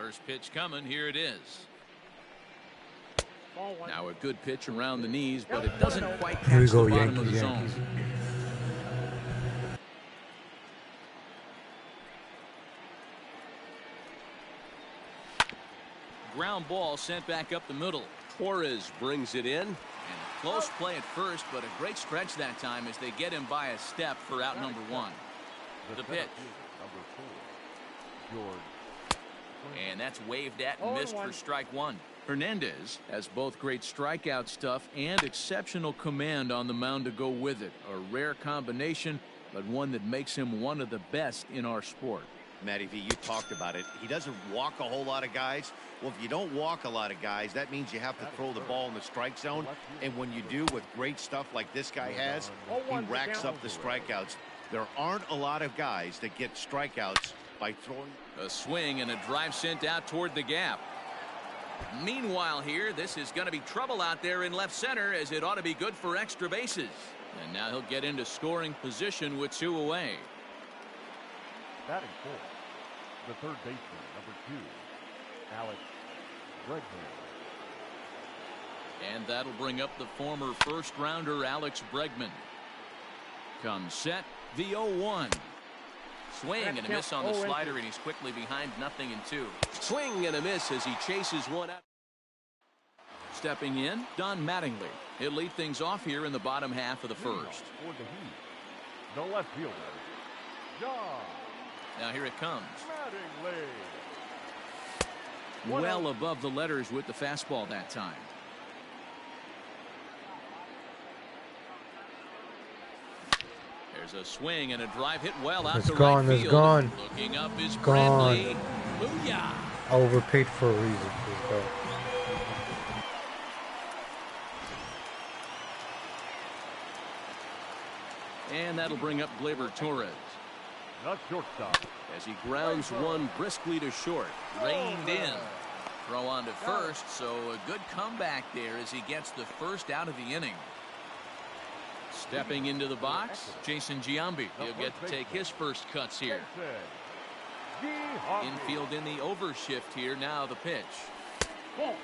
First pitch coming. Here it is. Now a good pitch around the knees, but it doesn't quite catch the bottom of the zone. Ground ball sent back up the middle. Torres brings it in. And a close play at first, but a great stretch that time as they get him by a step for out number one. The pitch. And that's waved at and missed for strike one. Hernandez has both great strikeout stuff and exceptional command on the mound to go with it. A rare combination, but one that makes him one of the best in our sport. Matty V, you talked about it. He doesn't walk a whole lot of guys. Well, if you don't walk a lot of guys, that means you have to throw the ball in the strike zone. And when you do with great stuff like this guy has, he racks up the strikeouts. There aren't a lot of guys that get strikeouts by throwing. A swing and a drive sent out toward the gap. Meanwhile here, this is going to be trouble out there in left center, as it ought to be good for extra bases. And now he'll get into scoring position with 2 away. Batting fourth, the third baseman, number 2, Alex Bregman. And that'll bring up the former first-rounder Alex Bregman. Comes set, the 0-1. Swing and a miss on the slider, and he's quickly behind 0-2. Swing and a miss as he chases one out. Stepping in, Don Mattingly. He'll lead things off here in the bottom half of the first. For the Heat, the left fielder, John. Now here it comes. Mattingly. Well above the letters with the fastball that time. There's a swing and a drive hit well out to right field. It's gone. Looking up is Gone. Bradley. Booyah. Overpaid for a reason. It's gone. And that'll bring up Gleyber Torres. Not shortstop. As he grounds one briskly to short. Reined in. Throw on to first, so a good comeback there as he gets the first out of the inning. Stepping into the box, Jason Giambi. He'll get to take his first cuts here. Infield in the overshift here. Now the pitch. Ball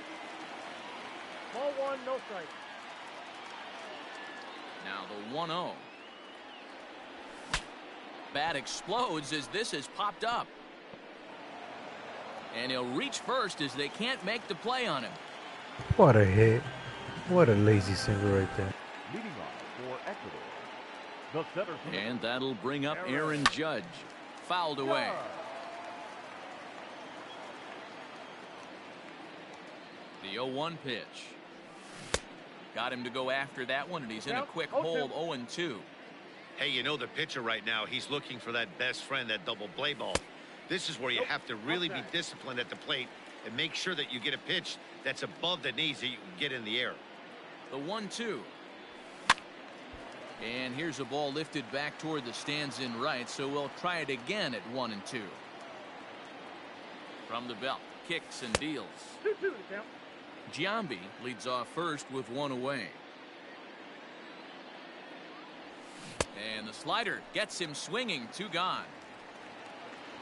1, no strike. Now the 1-0. Bat explodes as this has popped up. And he'll reach first as they can't make the play on him. What a hit. What a lazy single right there. Leading off for Ecuador, the center. And that'll bring up Aaron Judge. Fouled away. The 0-1 pitch. Got him to go after that one, and he's in a quick hold. 0-2. Hey, you know the pitcher right now, he's looking for that best friend, that double play ball. This is where you have to really be disciplined at the plate and make sure that you get a pitch that's above the knees that you can get in the air. The 1-2. And here's a ball lifted back toward the stands in right, so we'll try it again at 1-2. From the belt, kicks and deals. 2-2 count. Giambi leads off first with 1 away. And the slider gets him swinging. 2 gone.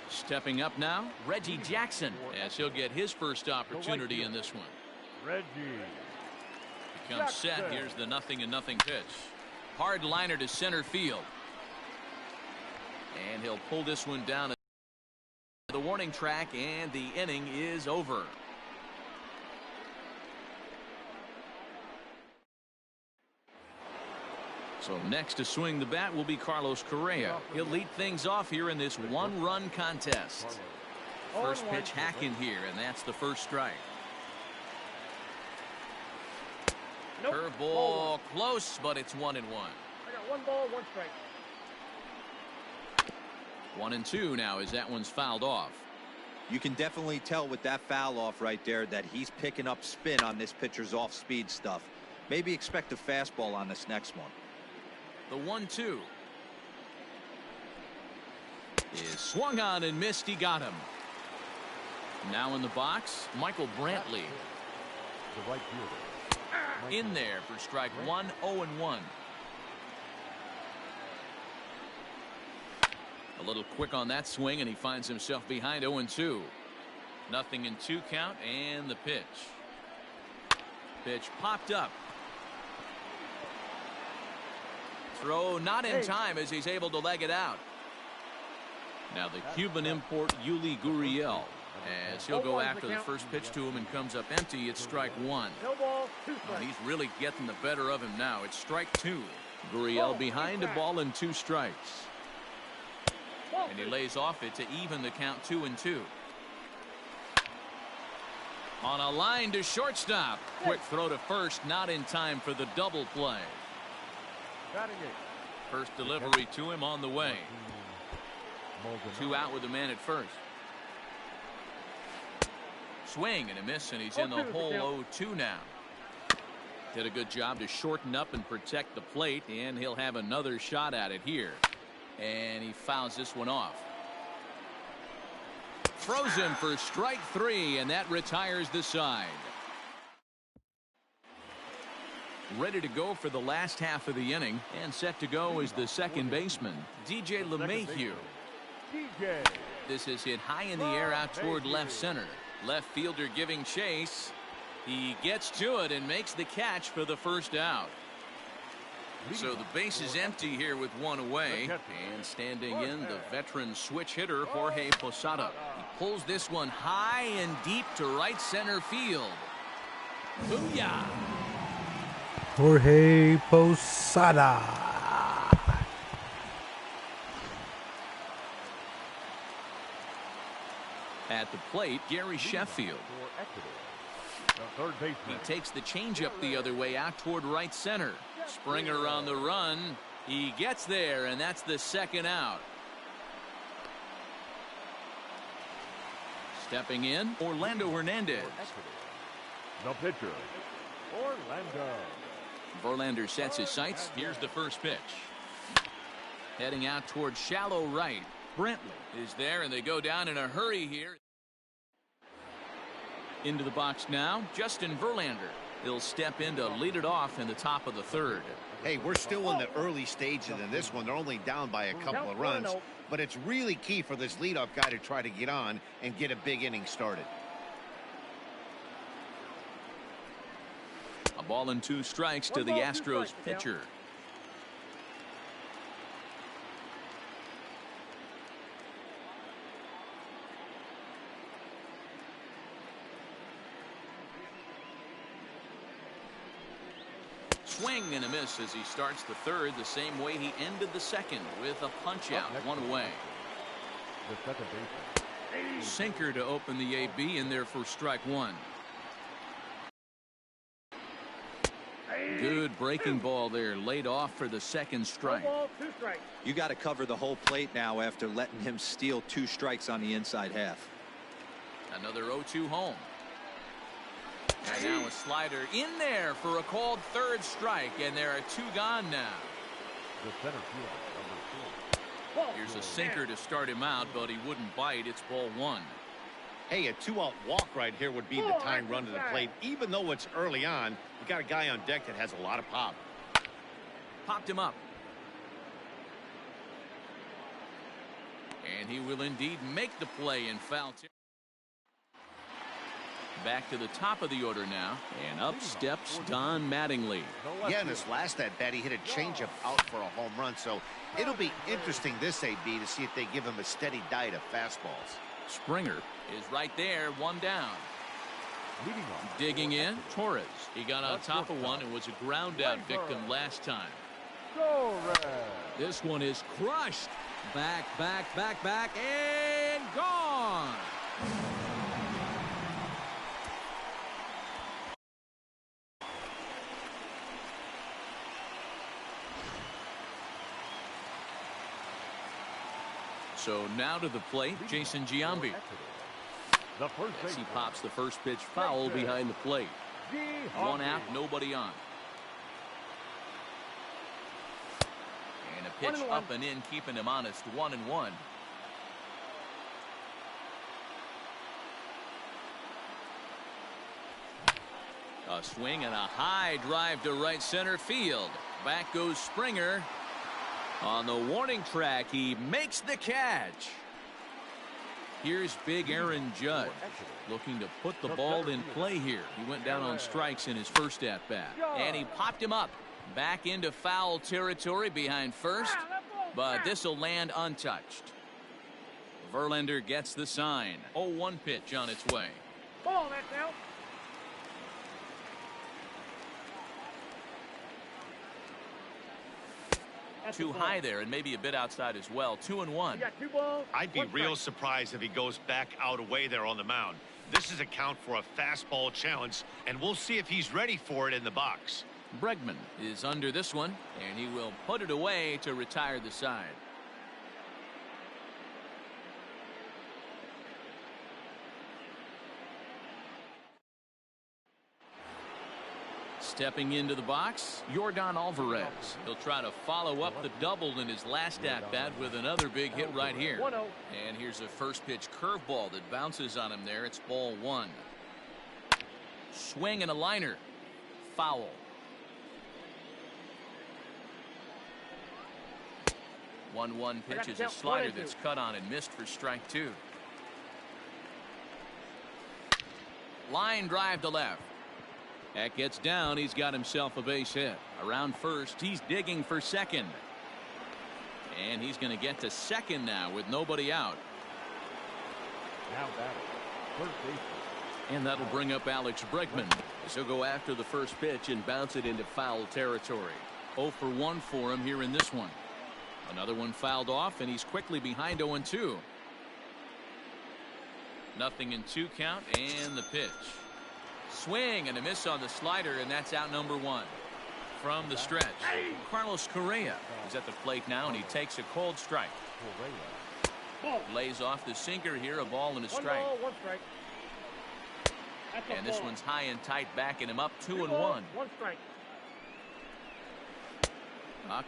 Stepping up now, Reggie Jackson, as he'll get his first opportunity in this one. Reggie. He comes set. Here's the 0-0 pitch. Hard liner to center field. And he'll pull this one down the warning track, and the inning is over. So next to swing the bat will be Carlos Correa. He'll lead things off here in this 1-run contest. First pitch hacking here, and that's the first strike. Curveball close, but it's 1-1. I got 1 ball, 1 strike. 1-2 now as that one's fouled off. You can definitely tell with that foul off right there that he's picking up spin on this pitcher's off-speed stuff. Maybe expect a fastball on this next one. The 1-2 is swung on and missed. He got him. Now in the box, Michael Brantley. The right fielder. In there for strike 1. 0-1. A little quick on that swing, and he finds himself behind. 0-2. 0-2 count, and the pitch. Pitch popped up. Throw not in time as he's able to leg it out. Now the Cuban import Yuli Gurriel, as he'll go after the first pitch to him and comes up empty. It's strike one. No ball, 2 And strikes. he's really getting the better of him now. It's strike two. Gurriel behind a ball and 2 strikes. And he lays off it to even the count 2-2. On a line to shortstop. Quick throw to first, not in time for the double play. Batting it. First delivery to him on the way. 2 out with the man at first. Swing and a miss, and he's in the hole 0-2 now. Did a good job to shorten up and protect the plate, and he'll have another shot at it here. And he fouls this one off. Throws him for strike 3, and that retires the side. Ready to go for the last half of the inning, and set to go is the second baseman, DJ LeMahieu. DJ. This is hit high in the air out toward left center. Left fielder giving chase. He gets to it and makes the catch for the first out. So the base is empty here with 1 away, and standing in, the veteran switch hitter Jorge Posada. He pulls this one high and deep to right center field. Booyah! Jorge Posada. At the plate, Gary Sheffield. For Ecuador. The third He baseman. takes the changeup the other way out toward right center. Springer on the run. He gets there, and that's the second out. Stepping in, Orlando Hernandez. The pitcher. Orlando. Verlander sets his sights. Here's the first pitch. Heading out toward shallow right. Brantley is there, and they go down in a hurry here. Into the box now, Justin Verlander. He'll step in to lead it off in the top of the third. Hey, we're still in the early stages in this one. They're only down by a couple of runs, but it's really key for this leadoff guy to try to get on and get a big inning started. A ball and 2 strikes to the Astros pitcher. Swing and a miss as he starts the third the same way he ended the second, with a punch out, 1 away. The second baseman. Sinker to open the AB in there for strike 1. Good breaking ball there, laid off for the second strike. No ball, 2 strikes. You got to cover the whole plate now after letting him steal 2 strikes on the inside half. Another 0-2 home. And now a slider in there for a called third strike, and there are 2 gone now. The center fielder. Number 2. Here's a sinker to start him out, but he wouldn't bite. It's ball 1. Hey, a 2-out walk right here would be the time run to the plate. Even though it's early on, you got a guy on deck that has a lot of pop. Popped him up. And he will indeed make the play in foul territory. Back to the top of the order now, and up steps Don Mattingly. Yeah, in his last at-bat, he hit a changeup out for a home run, so it'll be interesting this AB to see if they give him a steady diet of fastballs. Springer is right there, 1 down. Leading off. Digging in, Torres. He got on top of one and was a ground out victim last time. Go Red. This one is crushed. Back, and gone. So now to the plate, Jason Giambi. The first As he baseman. pops the first pitch foul behind the plate. 1 out, nobody on. And a pitch up and in, keeping him honest, 1-1. A swing and a high drive to right center field. Back goes Springer. On the warning track, he makes the catch. Here's big Aaron Judge looking to put the ball in play here. He went down on strikes in his first at bat, and he popped him up back into foul territory behind first, but this will land untouched. Verlander gets the sign. 0-1 pitch on its way. Ball, that's out. Too high there and maybe a bit outside as well. 2-1. You got 2 balls. I'd be 1 real strike. surprised if he goes back out away there on the mound. This is a count for a fastball challenge, and we'll see if he's ready for it in the box. Bregman is under this one, and he will put it away to retire the side. Stepping into the box, Yordan Alvarez. He'll try to follow up the double in his last at-bat with another big hit right here. 1-0. And here's a first pitch curveball that bounces on him there. It's ball 1. Swing and a liner. Foul. 1-1 pitch is a slider that's cut on and missed for strike 2. Line drive to left. That gets down. He's got himself a base hit. Around first, he's digging for second. And he's going to get to second now with nobody out. Now batting, first baseman. And that'll bring up Alex Bregman. He'll go after the first pitch and bounce it into foul territory. 0 for 1 for him here in this one. Another one fouled off, and he's quickly behind 0-2. Nothing in 2 count, and the pitch. Swing and a miss on the slider, and that's out number 1. From the stretch, Carlos Correa is at the plate now, and he takes a cold strike. Ball. Lays off the sinker here, a ball and a 1 strike. ball, 1 strike. That's a And this ball. one's high and tight, backing him up 3 2-1. balls, 1 strike.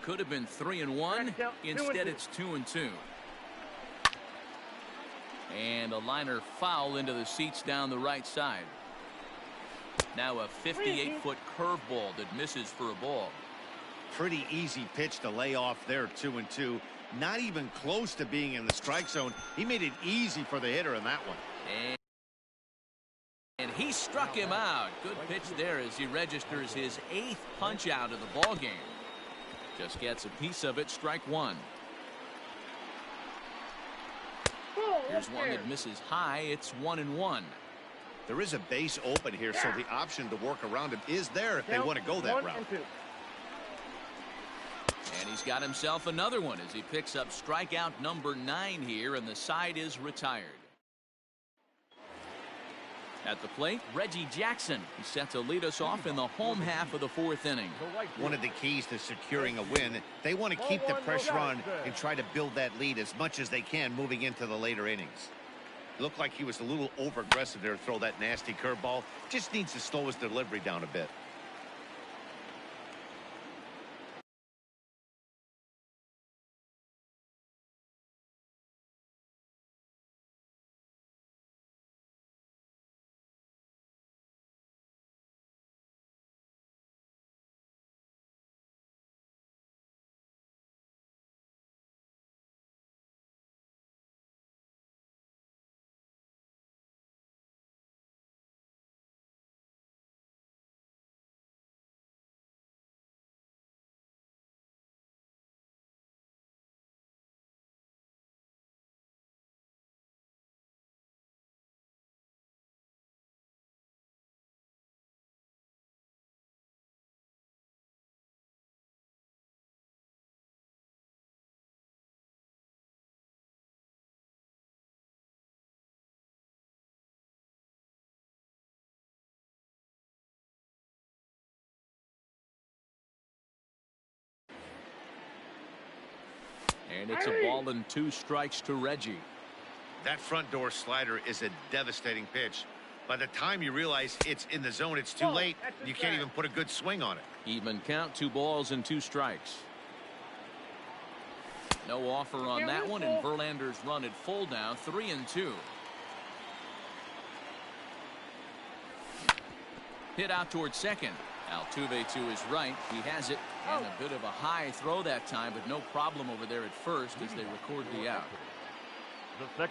Could have been 3-1. Strike out, 2-2. Instead, it's 2-2. And a liner foul into the seats down the right side. Now a 58-foot curveball that misses for a ball. Pretty easy pitch to lay off there, 2-2. Not even close to being in the strike zone. He made it easy for the hitter in that one. And he struck him out. Good pitch there as he registers his 8th punch out of the ball game. Just gets a piece of it. Strike 1. Ball, Here's up one there. that misses high. It's 1-1. There is a base open here, so the option to work around him is there if they Count, want to go that 1 route. and 2. And he's got himself another one as he picks up strikeout number 9 here, and the side is retired. At the plate, Reggie Jackson. He's set to lead us off in the home half of the 4th inning. One of the keys to securing a win, they want to keep the pressure on and try to build that lead as much as they can moving into the later innings. Looked like he was a little over aggressive there to throw that nasty curveball. Just needs to slow his delivery down a bit. And it's a ball and 2 strikes to Reggie. That front door slider is a devastating pitch. By the time you realize it's in the zone, it's too late. You can't even put a good swing on it. Even count, 2 balls and 2 strikes. No offer on that one, and Verlander's run at full now, 3-2. Hit out towards second. Altuve to his right. He has it. And a bit of a high throw that time, but no problem over there at first as they record the out.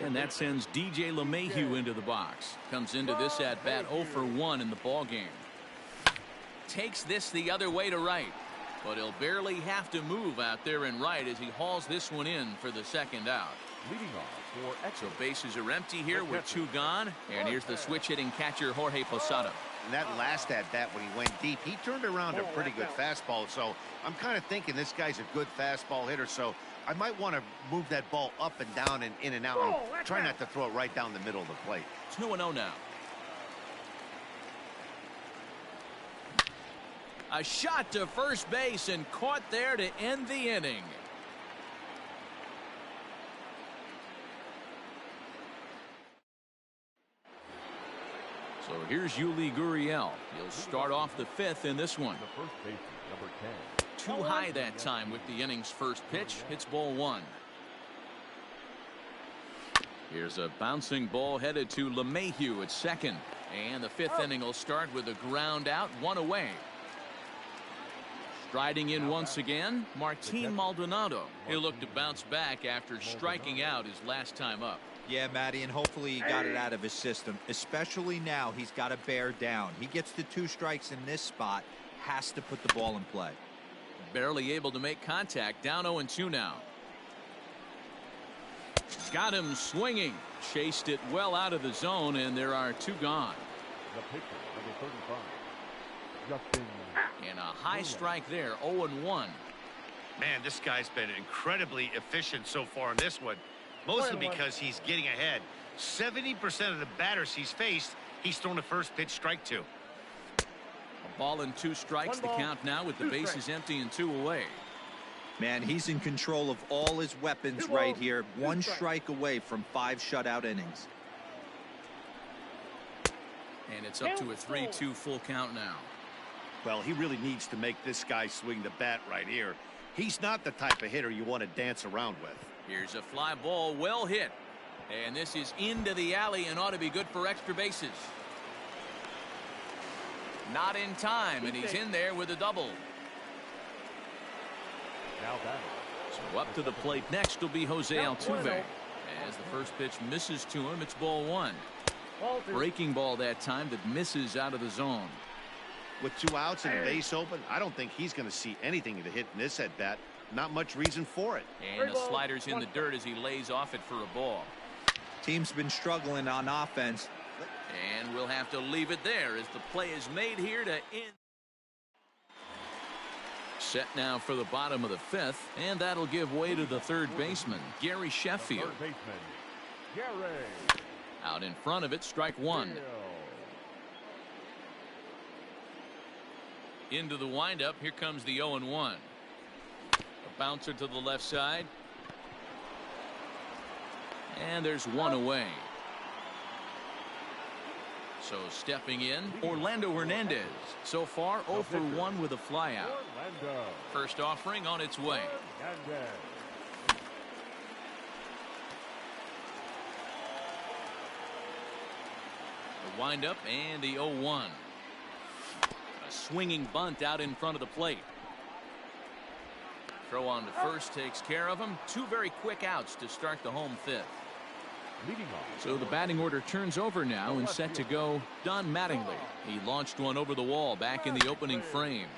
And that sends DJ LeMahieu into the box. Comes into this at bat 0 for 1 in the ball game. Takes this the other way to right, but he'll barely have to move out there in right as he hauls this one in for the second out. Leading off for So bases are empty here with 2 gone, and here's the switch hitting catcher Jorge Posada. And that last at bat when he went deep, he turned around a pretty good fastball. So I'm kind of thinking this guy's a good fastball hitter. So I might want to move that ball up and down and in and out. And try not to throw it right down the middle of the plate. 2-0 now. A shot to first base and caught there to end the inning. So here's Yuli Gurriel. He'll start off the 5th in this one. the first baseman, number 10. Too high that time with the inning's first pitch. Hits ball 1. Here's a bouncing ball headed to LeMahieu at second. And the 5th inning will start with a ground out, 1 away. Striding in once again, Martin Maldonado. He'll look to bounce back after striking out his last time up. Yeah, Matty, and hopefully he got it out of his system. Especially now, he's got to bear down. He gets the 2 strikes in this spot, has to put the ball in play. Barely able to make contact, down 0-2 now. Got him swinging. Chased it well out of the zone, and there are 2 gone. The pitcher, number 35, Justin. And a high strike there, 0-1. Man, this guy's been incredibly efficient so far in this one. Mostly because he's getting ahead. 70% of the batters he's faced, he's thrown a first pitch strike to. A ball and 2 strikes, the count now with the bases empty and 2 away. Man, he's in control of all his weapons right here. 1 strike away from 5 shutout innings. And it's up to a 3-2 full count now. Well, he really needs to make this guy swing the bat right here. He's not the type of hitter you want to dance around with. Here's a fly ball, well hit. And this is into the alley and ought to be good for extra bases. Not in time, and he's in there with a double. Now batting. So up to the plate next will be Jose Altuve. As the first pitch misses to him, it's ball 1. Breaking ball that time that misses out of the zone. With 2 outs and a base open, I don't think he's going to see anything to hit in this at bat. Not much reason for it. And the slider's in the dirt as he lays off it for a ball. Team's been struggling on offense. And we'll have to leave it there as the play is made here to end. Set now for the bottom of the 5th, and that'll give way to the 3rd baseman, Gary Sheffield. Third baseman, Gary. Out in front of it, strike 1. Into the windup, here comes the 0-1. A bouncer to the left side. And there's 1 away. So stepping in, Orlando Hernandez. So far 0 for 1 with a flyout. First offering on its way. The windup and the 0-1. A swinging bunt out in front of the plate. Throw on to first takes care of him. 2 very quick outs to start the home 5th. So the batting order turns over now and set to go Don Mattingly. He launched one over the wall back in the opening frame.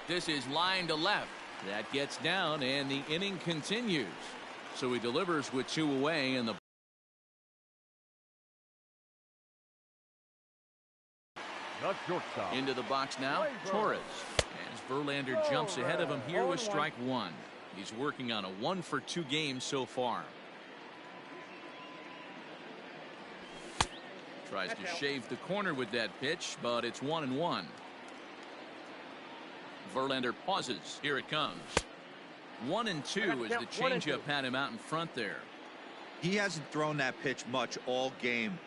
This is line to left. That gets down and the inning continues. So he delivers with 2 away and the into the box now, Torres. As Verlander jumps ahead of him here with strike 1. He's working on a 1 for 2 game so far. Tries to shave the corner with that pitch, but it's 1-1. Verlander pauses. Here it comes. 1-2 as the changeup had him out in front there. He hasn't thrown that pitch much all game.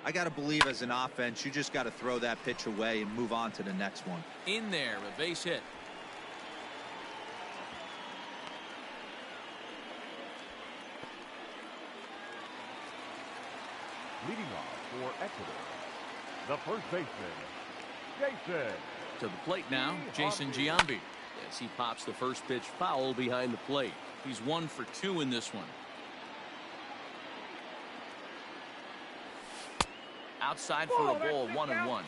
I got to believe as an offense, you just got to throw that pitch away and move on to the next one. In there, a base hit. Leading off for Exeter, the first baseman, Jason. To the plate now, Jason Giambi. As he pops the first pitch foul behind the plate. He's 1 for 2 in this one. Outside for a ball, 1-1.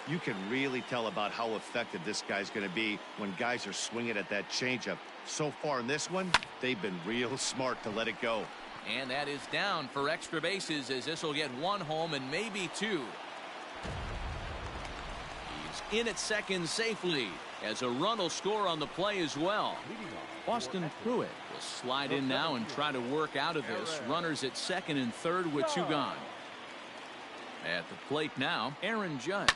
You can really tell about how effective this guy's going to be when guys are swinging at that changeup. So far in this one, they've been real smart to let it go. And that is down for extra bases, as this will get one home and maybe two. He's in at second safely, as a run will score on the play as well. Austin Pruitt will slide in now and try to work out of this. Runners at second and third with two gone. At the plate now, Aaron Judge.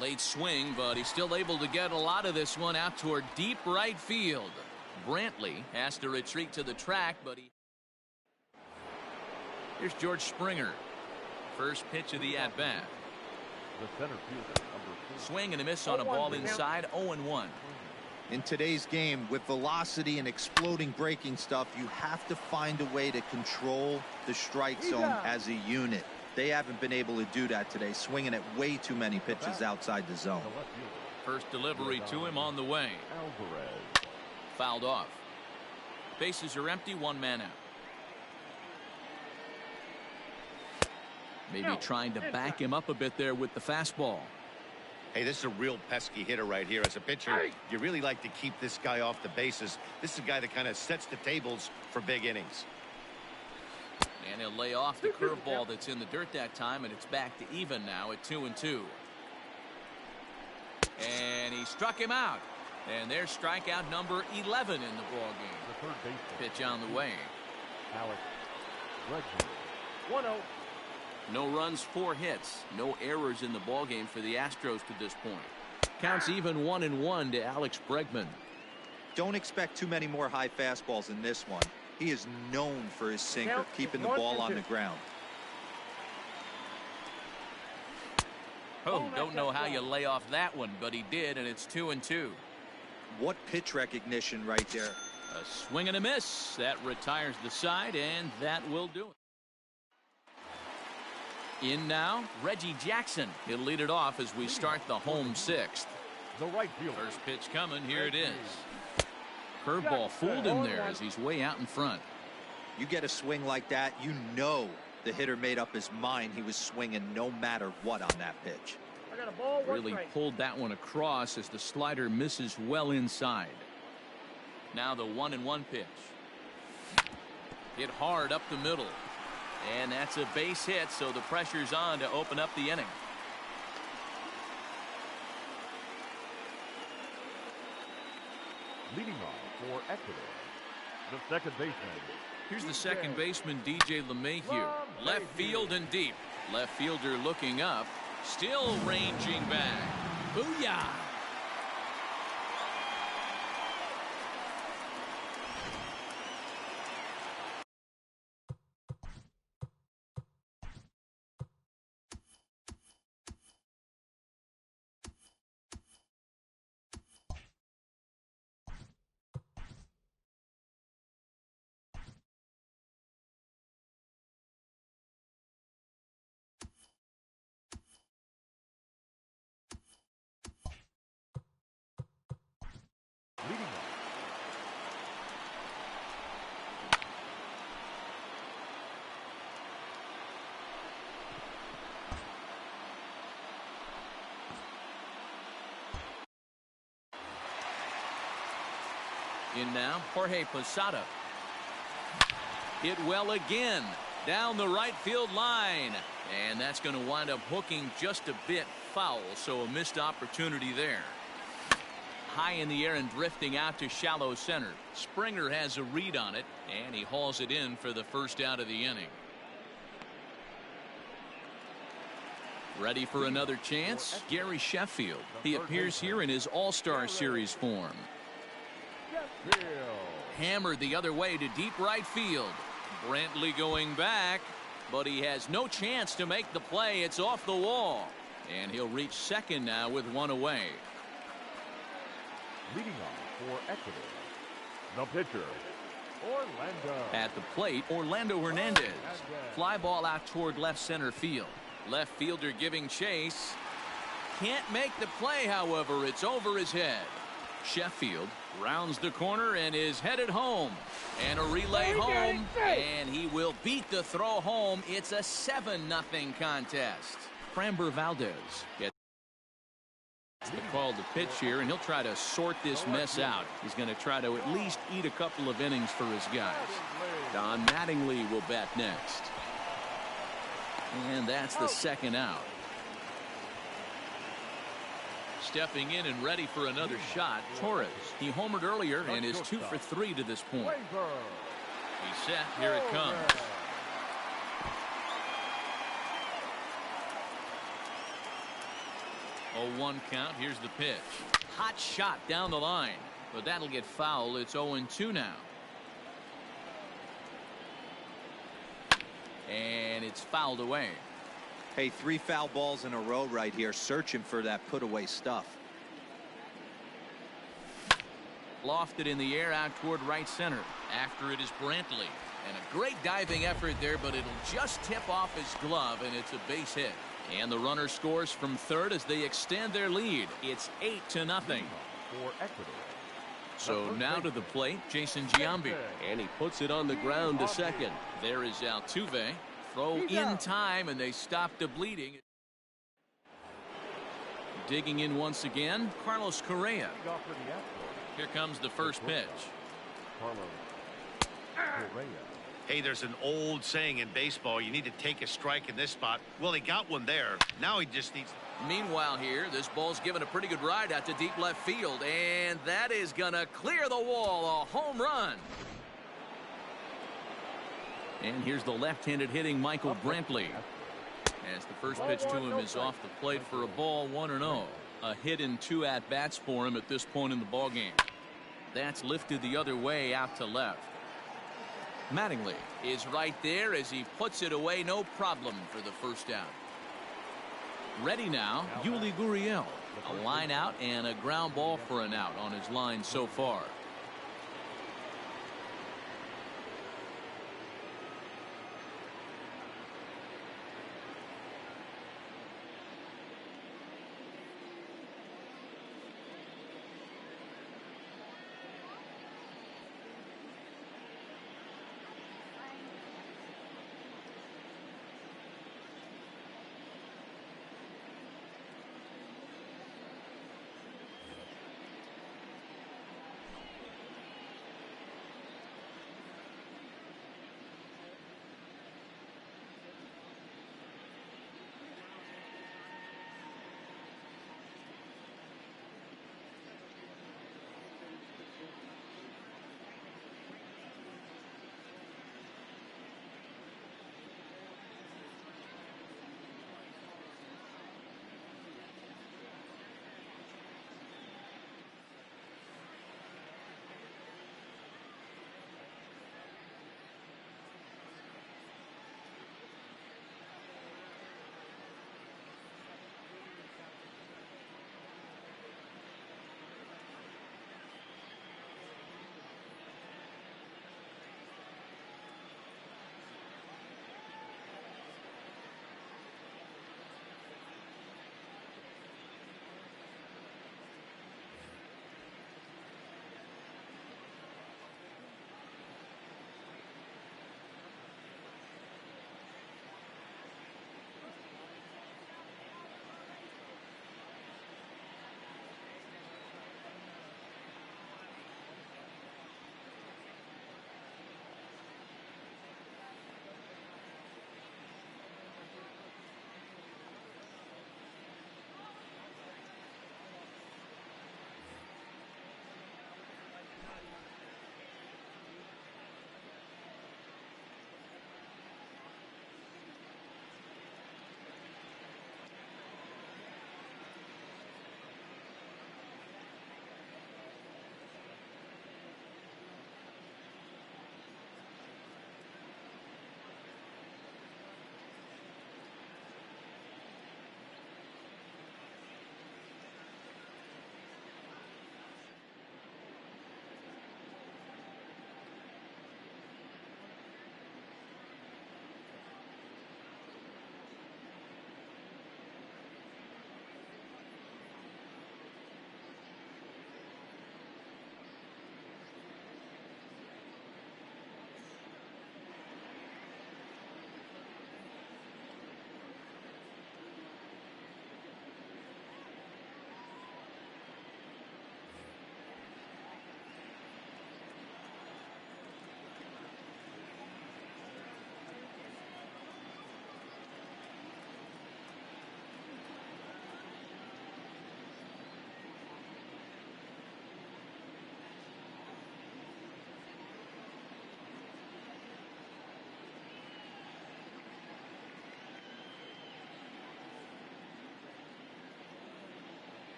Late swing, but he's still able to get a lot of this one out toward deep right field. Brantley has to retreat to the track, but here's George Springer. First pitch of the at-bat. The center fielder, number 4. Swing and a miss on a ball inside, 0-1. In today's game, with velocity and exploding breaking stuff, you have to find a way to control the strike zone as a unit. They haven't been able to do that today, swinging at way too many pitches outside the zone. First delivery to him on the way. Fouled off. Bases are empty, one man out. Maybe trying to back him up a bit there with the fastball. Hey, this is a real pesky hitter right here. As a pitcher, you really like to keep this guy off the bases. This is a guy that kind of sets the tables for big innings. And he'll lay off the curveball that's in the dirt that time, and it's back to even now at 2-2. And he struck him out. And there's strikeout number 11 in the ball game. Pitch on the way. Alex. 1-0. No runs, 4 hits. No errors in the ball game for the Astros to this point. Counts even 1-1 to Alex Bregman. Don't expect too many more high fastballs in this one. He is known for his sinker, keeping the ball on the ground. Oh, don't know how you lay off that one, but he did, and it's 2-2. What pitch recognition right there. A swing and a miss. That retires the side, and that will do it. In now, Reggie Jackson. He'll lead it off as we start the home sixth. The right fielder. First pitch coming. Here it is. Curveball fooled him there as he's way out in front. You get a swing like that, you know the hitter made up his mind he was swinging no matter what on that pitch. I got a ball. Really pulled that one across as the slider misses well inside. Now the 1-1 pitch. Hit hard up the middle. And that's a base hit, so the pressure's on to open up the inning. Leading off for Exeter, the second baseman. Here's the second baseman, DJ LeMahieu. Left field and deep. Left fielder looking up. Still ranging back. Booyah! Leading off. In now, Jorge Posada. Hit well again. Down the right field line. And that's going to wind up hooking just a bit foul, so a missed opportunity there. High in the air and drifting out to shallow center. Springer has a read on it, and he hauls it in for the first out of the inning. Ready for another chance? Gary Sheffield. He appears here in his All-Star Series form. Hammered the other way to deep right field. Brantley going back, but he has no chance to make the play. It's off the wall, and he'll reach second now with one away. Leading off for Exeter, the pitcher, Orlando. At the plate, Orlando Hernandez. Fly ball out toward left center field. Left fielder giving chase. Can't make the play, however. It's over his head. Sheffield rounds the corner and is headed home. And a relay home. And he will beat the throw home. It's a 7-0 contest. Framber Valdez gets the call to pitch here, and he'll try to sort this mess out. He's going to try to at least eat a couple of innings for his guys. Don Mattingly will bat next. And that's the second out. Stepping in and ready for another shot, Torres. He homered earlier and is 2 for 3 to this point. He's set. Here it comes. 0-1 count. Here's the pitch. Hot shot down the line, but that'll get foul. It's 0-2 now. And it's fouled away. Hey, 3 foul balls in a row right here, searching for that put away stuff. Lofted in the air out toward right center. After it is Brantley. And a great diving effort there, but it'll just tip off his glove, and it's a base hit. And the runner scores from third as they extend their lead. It's 8-0. So now to the plate, Jason Giambi. And he puts it on the ground to second. There is Altuve. Throw in time, and they stop the bleeding. Digging in once again, Carlos Correa. Here comes the first pitch. Hey, there's an old saying in baseball, you need to take a strike in this spot. Well, he got one there. Now he just needs. Meanwhile here, this ball's given a pretty good ride out to deep left field, and that is gonna clear the wall. A home run. And here's the left-handed hitting Michael Brantley. As the first pitch to him is off the plate for a ball, 1-0. A hit in 2 at-bats for him at this point in the ballgame. That's lifted the other way out to left. Mattingly is right there as he puts it away, no problem for the first out. Ready now, Yuli Gurriel. A line out and a ground ball for an out on his line so far.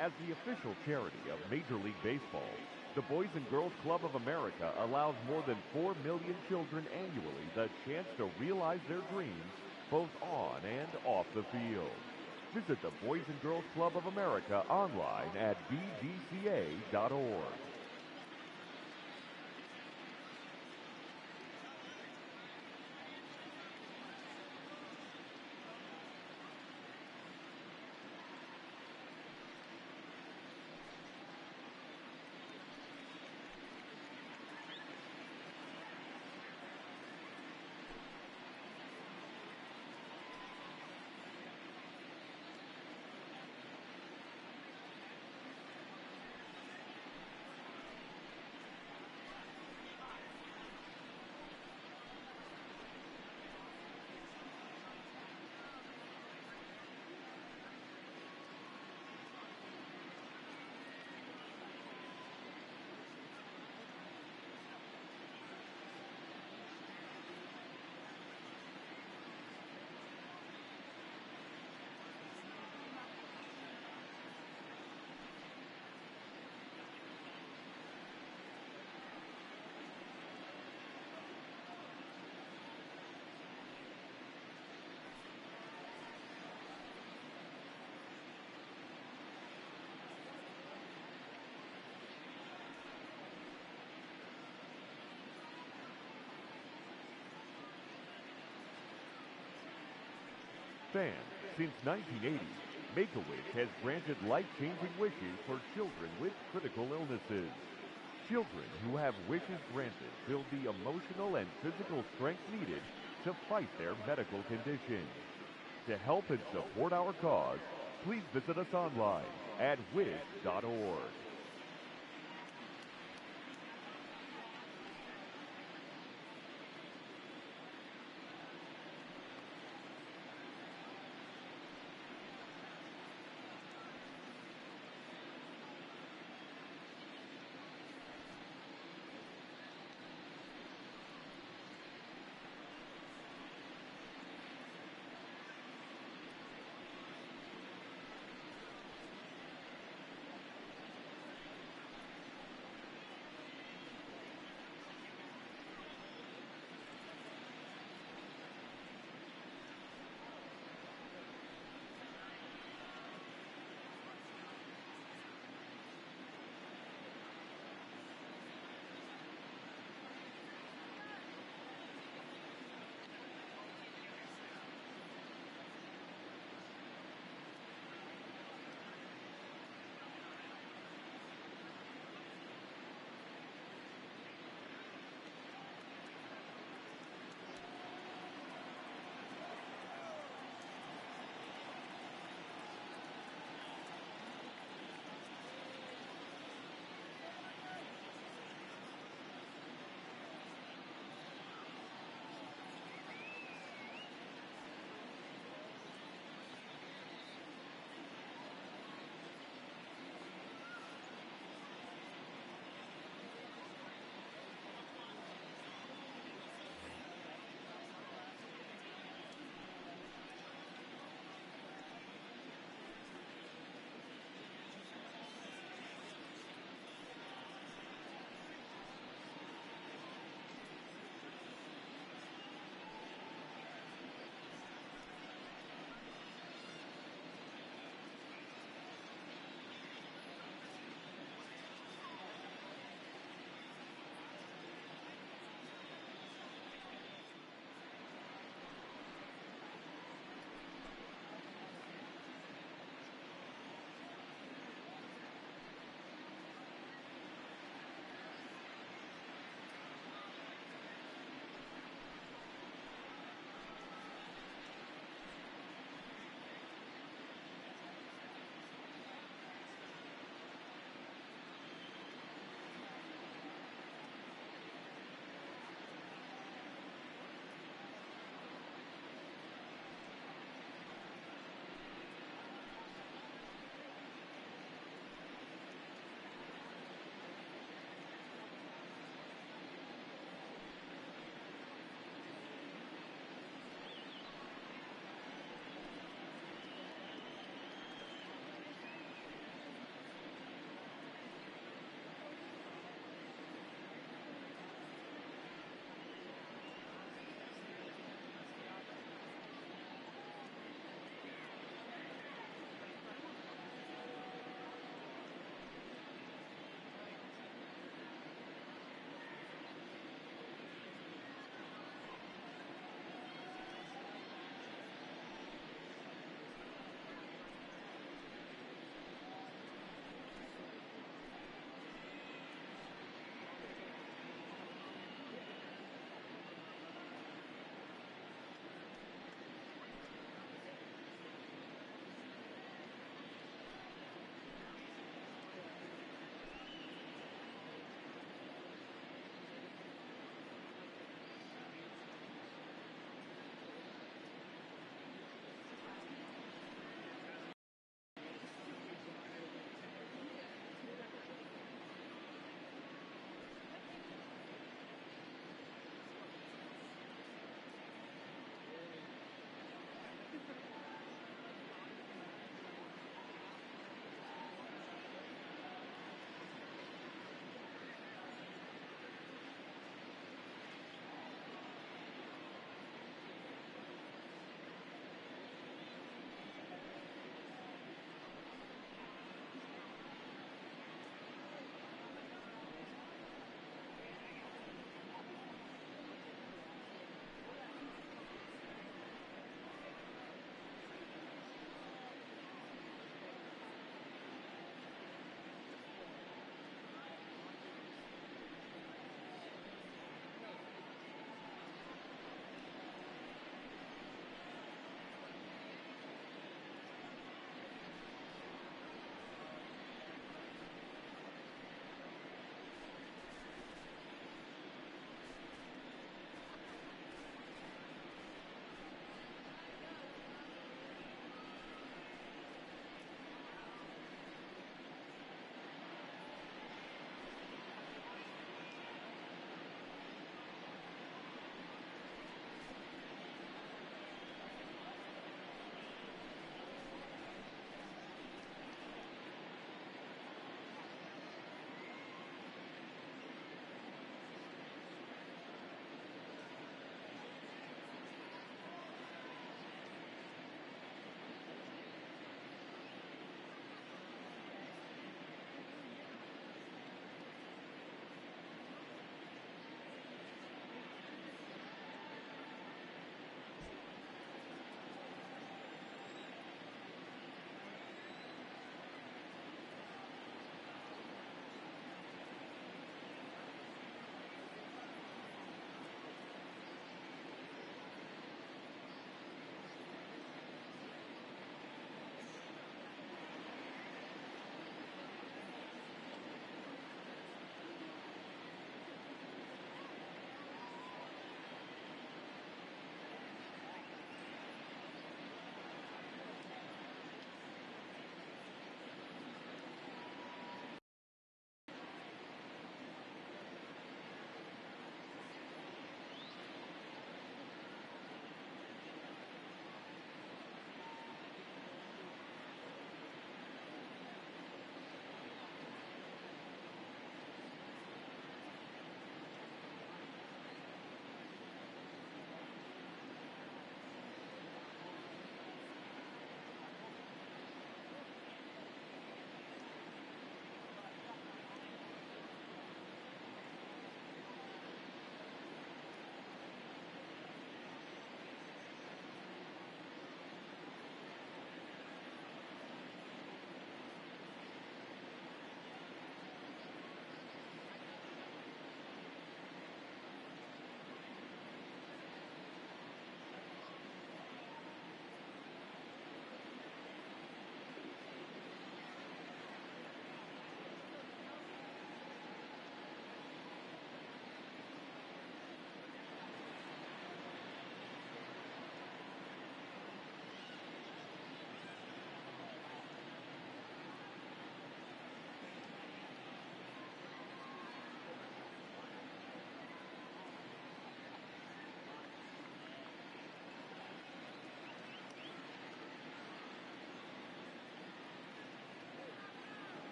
As the official charity of Major League Baseball, the Boys and Girls Club of America allows more than 4 million children annually the chance to realize their dreams both on and off the field. Visit the Boys and Girls Club of America online at bgca.org. Fans, since 1980, Make-A-Wish has granted life-changing wishes for children with critical illnesses. Children who have wishes granted build the emotional and physical strength needed to fight their medical condition. To help and support our cause, please visit us online at wish.org.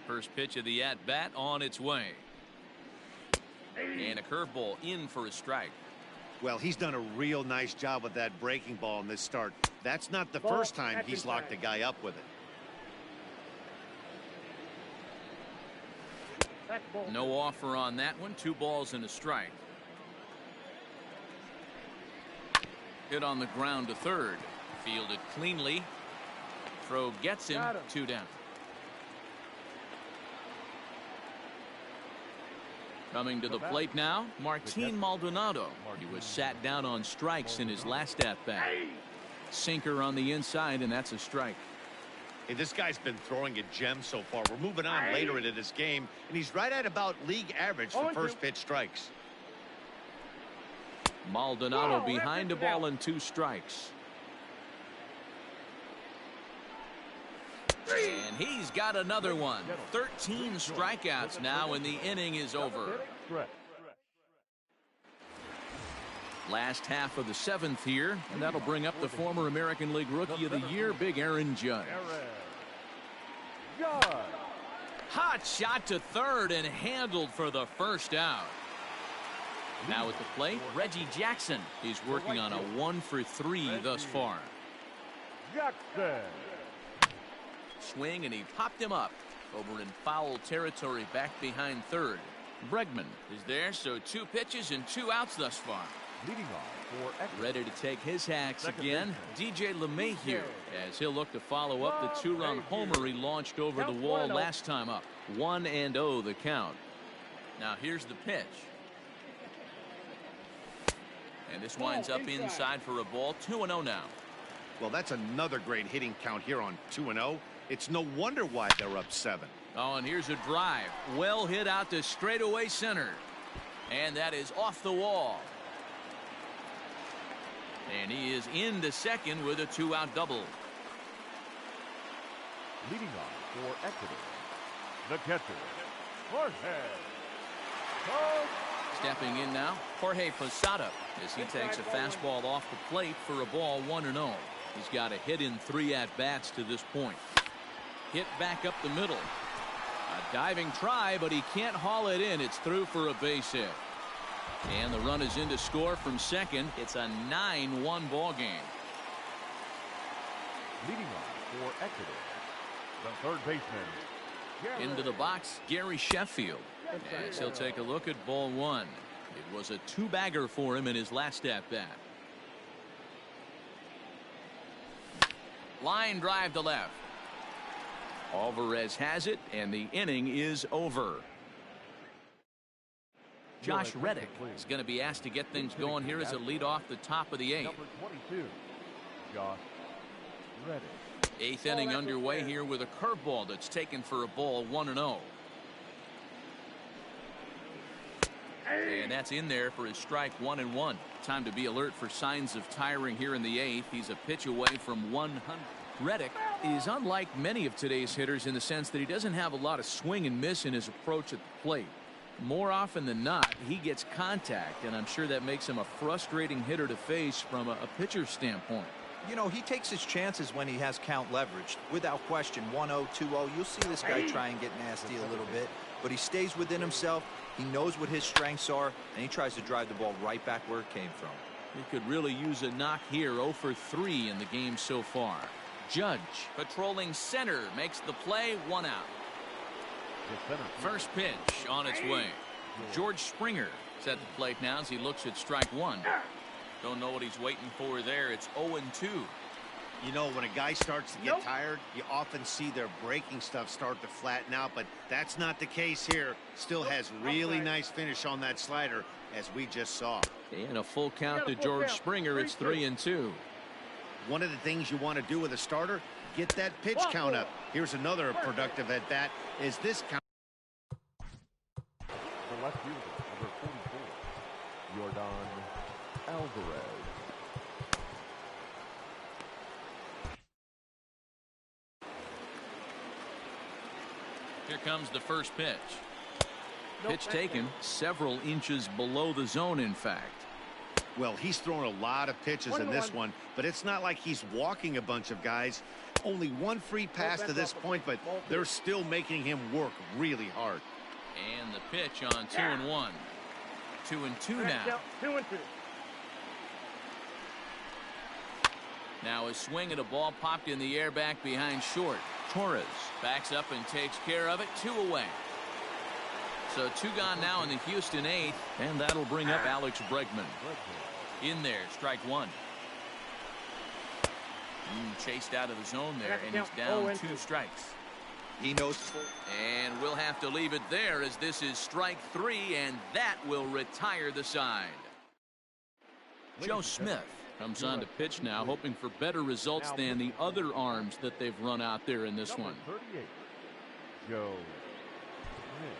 First pitch of the at-bat on its way. And a curveball in for a strike. Well, he's done a real nice job with that breaking ball in this start. That's not the first time he's locked a guy up with it. No offer on that one. 2 balls and a strike. Hit on the ground to third. Fielded cleanly. Throw gets him. 2 down. Coming to the plate now, Martin Maldonado. He was sat down on strikes in his last at-bat. Sinker on the inside, and that's a strike. Hey, this guy's been throwing a gem so far. We're moving on later into this game, and he's right at about league average for first pitch strikes. Maldonado behind a ball and 2 strikes. And he's got another one. 13 strikeouts now, and the inning is over. Last half of the 7th here, and that'll bring up the former American League Rookie of the Year, Big Aaron Judge. Hot shot to third and handled for the first out. Now at the plate, Reggie Jackson. He's working on a 1-for-3 thus far. Swing, and he popped him up over in foul territory back behind third. Bregman is there, so 2 pitches and 2 outs thus far. Ready to take his hacks again, DJ LeMahieu, as he'll look to follow up the 2-run homer he launched over the wall last time up. 1-0 the count. Now here's the pitch. And this winds up inside for a ball. 2-0 now. Well, that's another great hitting count here on 2-0. It's no wonder why they're up 7. Oh, and here's a drive. Well hit out to straightaway center. And that is off the wall. And he is into second with a 2-out double. Leading off for Exeter, the catcher, Jorge. Stepping in now, Jorge Posada, as he takes a fastball off the plate for a ball. 1-0. He's got a hit in 3 at-bats to this point. Hit back up the middle. A diving try, but he can't haul it in. It's through for a base hit. And the run is in to score from second. It's a 9-1 ball game. Leading off for Exeter, the third baseman. Into the box, Gary Sheffield. As he'll take a look at ball 1. It was a 2-bagger for him in his last at-bat. Line drive to left. Alvarez has it, and the inning is over. Josh Reddick is going to be asked to get things going here as a lead off the top of the 8th. Number 22, Josh Reddick. 8th inning underway here with a curveball that's taken for a ball. 1-0. And that's in there for his strike. 1-1. Time to be alert for signs of tiring here in the 8th. He's a pitch away from 100. Reddick is unlike many of today's hitters in the sense that he doesn't have a lot of swing and miss in his approach at the plate. More often than not, he gets contact, and I'm sure that makes him a frustrating hitter to face from a pitcher's standpoint. You know, he takes his chances when he has count leveraged. Without question, 1-0, 2-0. You'll see this guy try and get nasty a little bit, but he stays within himself. He knows what his strengths are, and he tries to drive the ball right back where it came from. He could really use a knock here. 0 for 3 in the game so far. Judge, patrolling center, makes the play. 1 out. First pitch on its way. George Springer is at the plate now as he looks at strike 1. Don't know what he's waiting for there. It's 0-2. You know, when a guy starts to get tired, you often see their breaking stuff start to flatten out, but that's not the case here. Still has really nice finish on that slider, as we just saw. And a full count to George Springer. It's 3-2. One of the things you want to do with a starter, get that pitch count up. Here's another productive at bat. Is this count? The left fielder, number 44, Jordan Alvarez. Here comes the first pitch. Pitch taken several inches below the zone, in fact. Well, he's thrown a lot of pitches in this one, but it's not like he's walking a bunch of guys. Only one free pass to this point, but they're still making him work really hard. And the pitch on 2-1. 2-2 now. 2-2. Now a swing at a ball popped in the air back behind short. Torres backs up and takes care of it. 2 away. So 2 gone now in the Houston 8th. And that'll bring up Alex Bregman. In there, strike 1. Chased out of the zone there, and he's down 2 strikes. He knows. And we'll have to leave it there as this is strike 3, and that will retire the side. Joe Smith comes on to pitch now, hoping for better results than the other arms that they've run out there in this one. 38. Joe Smith.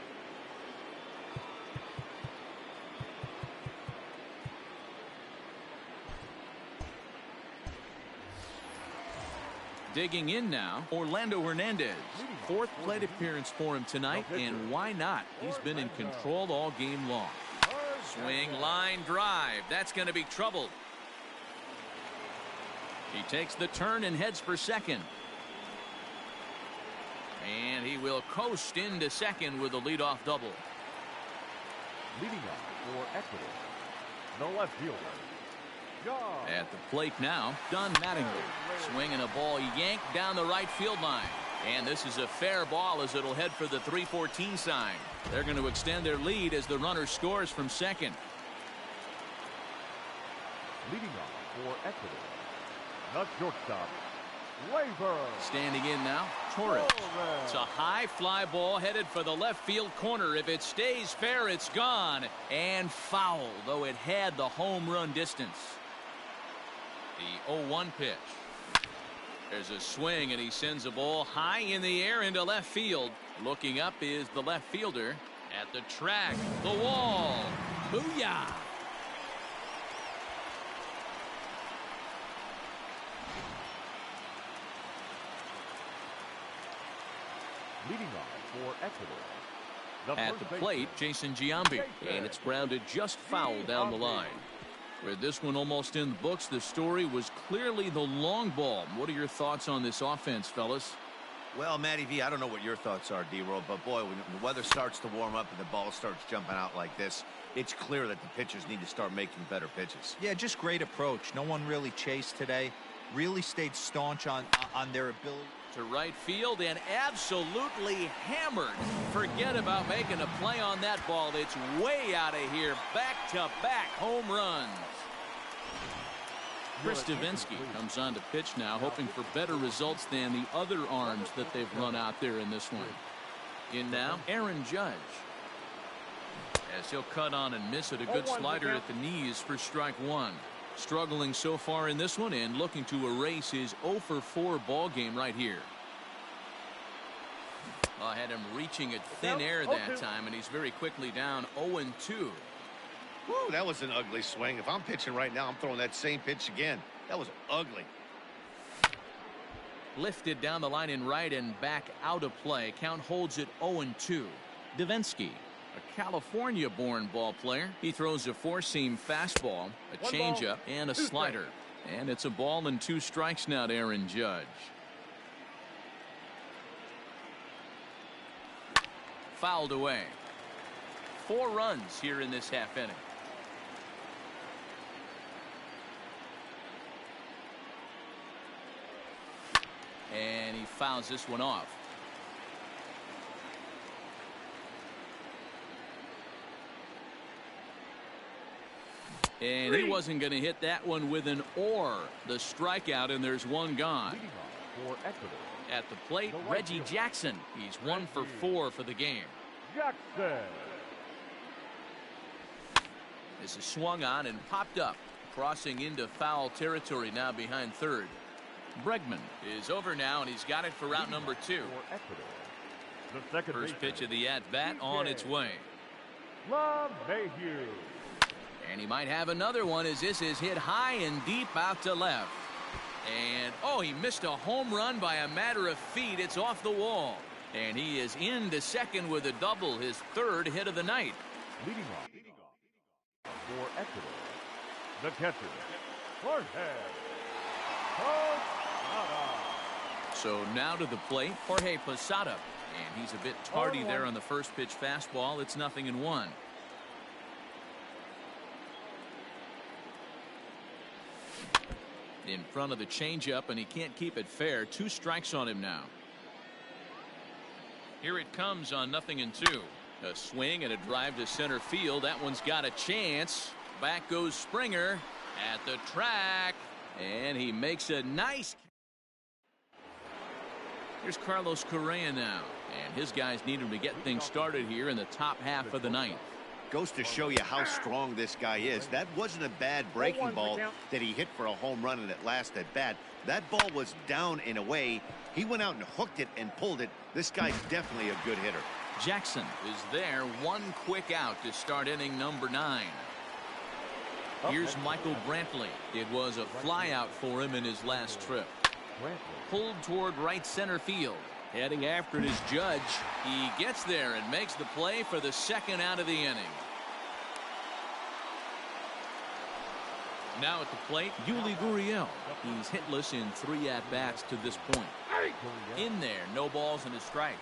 Digging in now, Orlando Hernandez. 4th plate appearance for him tonight, and why not? He's been in control all game long. Swing, line, drive. That's going to be trouble. He takes the turn and heads for second. And he will coast into second with a leadoff double. Leading off for Ecuador, the left fielder, John. At the plate now, Don Mattingly. Swinging a ball yanked down the right field line. And this is a fair ball as it'll head for the 3-14 sign. They're going to extend their lead as the runner scores from second. Leading off for Ecuador, the shortstop, Labor. Standing in now, Torres. It's a high fly ball headed for the left field corner. If it stays fair, it's gone. And foul, though it had the home run distance. The 0-1 pitch. There's a swing, and he sends a ball high in the air into left field. Looking up is the left fielder at the track. The wall. Booyah! Leading off for Ecuador, At the plate, Jason Giambi, and it's grounded just foul down the line. With this one almost in the books, the story was clearly the long ball. What are your thoughts on this offense, fellas? Well, Matty V, I don't know what your thoughts are, D-Roll, but boy, when the weather starts to warm up and the ball starts jumping out like this, it's clear that the pitchers need to start making better pitches. Yeah, just great approach. No one really chased today. Really stayed staunch on their ability. To right field and absolutely hammered. Forget about making a play on that ball. It's way out of here. Back-to-back home runs. Chris Davinsky comes on to pitch now, hoping for better results than the other arms that they've run out there in this one. In now, Aaron Judge. As he'll cut on and miss it, a good slider at the knees for strike 1. Struggling so far in this one and looking to erase his 0-for-4 ball game right here. I had him reaching at thin air that time, and he's very quickly down 0-2. Woo, that was an ugly swing. If I'm pitching right now, I'm throwing that same pitch again. That was ugly. Lifted down the line in right and back out of play. Count holds it 0-2. Davinsky, a California-born ball player. He throws a four-seam fastball, a changeup, and a slider. And it's a ball and 2 strikes now to Aaron Judge. Fouled away. 4 runs here in this half inning. And he fouls this one off. And he wasn't going to hit that one with an or. The strikeout, and there's 1 gone. At the plate, Reggie Jackson. He's 1 for 4 for the game. Jackson. This is swung on and popped up, crossing into foul territory now behind third. Bregman is over now, and he's got it for route number 2. First pitch of the at-bat on its way. LeMahieu. And he might have another one as this is hit high and deep out to left. And, oh, he missed a home run by a matter of feet. It's off the wall. And he is into second with a double, his 3rd hit of the night. Leading off for Ecuador, the catcher, Jorge. So now to the plate, Jorge Posada. And he's a bit tardy there on the first pitch fastball. It's 0-1. In front of the changeup, and he can't keep it fair. 2 strikes on him now. Here it comes on 0-2. A swing and a drive to center field. That one's got a chance. Back goes Springer at the track, and he makes a nice. Here's Carlos Correa now, and his guys need him to get things started here in the top half of the ninth. Goes to show you how strong this guy is. That wasn't a bad breaking ball that he hit for a home run in that last at bat. That ball was down and away. He went out and hooked it and pulled it. This guy's definitely a good hitter. Jackson is there. 1 quick out to start inning number 9. Here's Michael Brantley. It was a fly out for him in his last trip. Pulled toward right center field. Heading after it is Judge. He gets there and makes the play for the 2nd out of the inning. Now at the plate, Yuli Gurriel. He's hitless in 3 at-bats to this point. In there, no balls and a strike.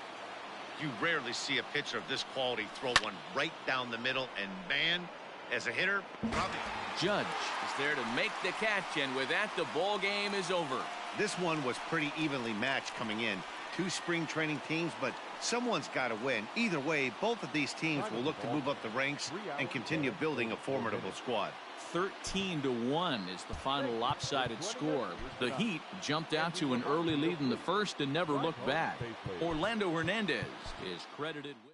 You rarely see a pitcher of this quality throw one right down the middle, and man, as a hitter, probably. Judge is there to make the catch, and with that, the ball game is over. This one was pretty evenly matched coming in. 2 spring training teams, but someone's got to win. Either way, both of these teams will look to move up the ranks and continue building a formidable squad. 13-1 is the final lopsided score. The Heat jumped out to an early lead in the first and never looked back. Orlando Hernandez is credited with